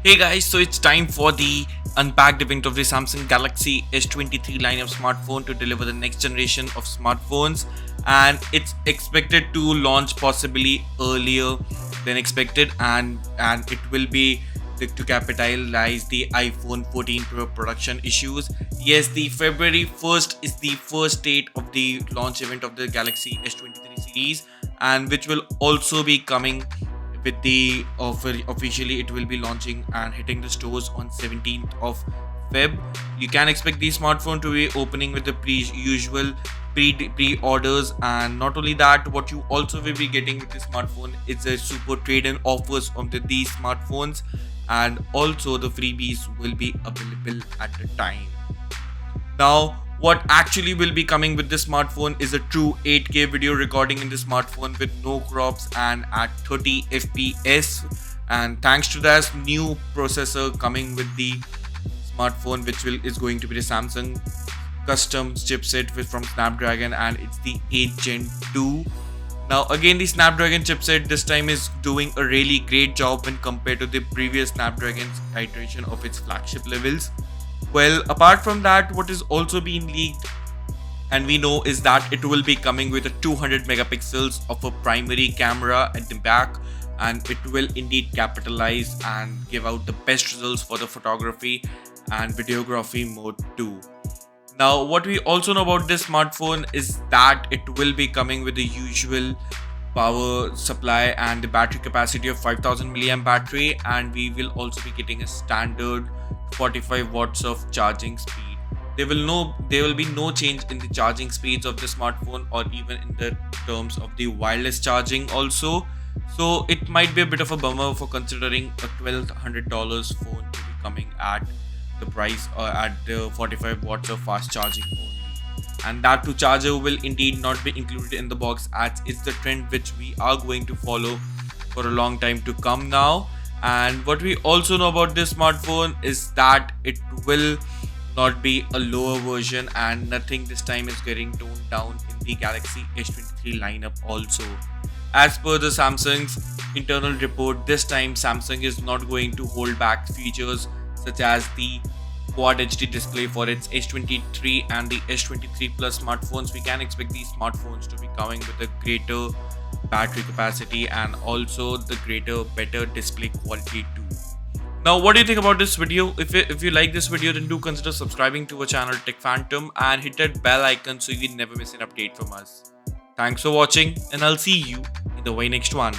Hey guys, so it's time for the unpacked event of the Samsung Galaxy S23 line of smartphone to deliver the next generation of smartphones, and it's expected to launch possibly earlier than expected, and it will be to capitalize the iPhone 14 Pro production issues. Yes, the February 1st is the first date of the launch event of the Galaxy S23 series, and which will also be coming with the offer. Officially it will be launching and hitting the stores on 17th of Feb. You can expect the smartphone to be opening with the usual pre-orders, and not only that, what you also will be getting with the smartphone is a super trade-in offers on these smartphones, and also the freebies will be available at the time. Now, what actually will be coming with this smartphone is a true 8K video recording in the smartphone with no crops and at 30 FPS. And thanks to this new processor coming with the smartphone, which is going to be the Samsung custom chipset from Snapdragon, and it's the 8 Gen 2. Now again, the Snapdragon chipset this time is doing a really great job when compared to the previous Snapdragon's iteration of its flagship levels. Well, apart from that, what is also being leaked and we know is that it will be coming with a 200 megapixels of a primary camera at the back, and it will indeed capitalize and give out the best results for the photography and videography mode too. Now, what we also know about this smartphone is that it will be coming with the usual power supply and the battery capacity of 5000 milliamp battery, and we will also be getting a standard 45 watts of charging speed. There will be no change in the charging speeds of the smartphone or even in the terms of the wireless charging also. So it might be a bit of a bummer for considering a $1,200 phone to be coming at the price at the 45 watts of fast charging only. And that too, charger will indeed not be included in the box, as it's the trend which we are going to follow for a long time to come now. And what we also know about this smartphone is that it will not be a lower version, and nothing this time is getting toned down in the Galaxy S23 lineup also. As per the Samsung's internal report, this time Samsung is not going to hold back features such as the Quad HD display for its S23 and the S23 PLus smartphones. We can expect these smartphones to be coming with a greater battery capacity and also the better display quality too. Now, what do you think about this video? If you like this video, then do consider subscribing to our channel Tech Phantom and hit that bell icon so you never miss an update from us. Thanks for watching, and I'll see you in the very next one.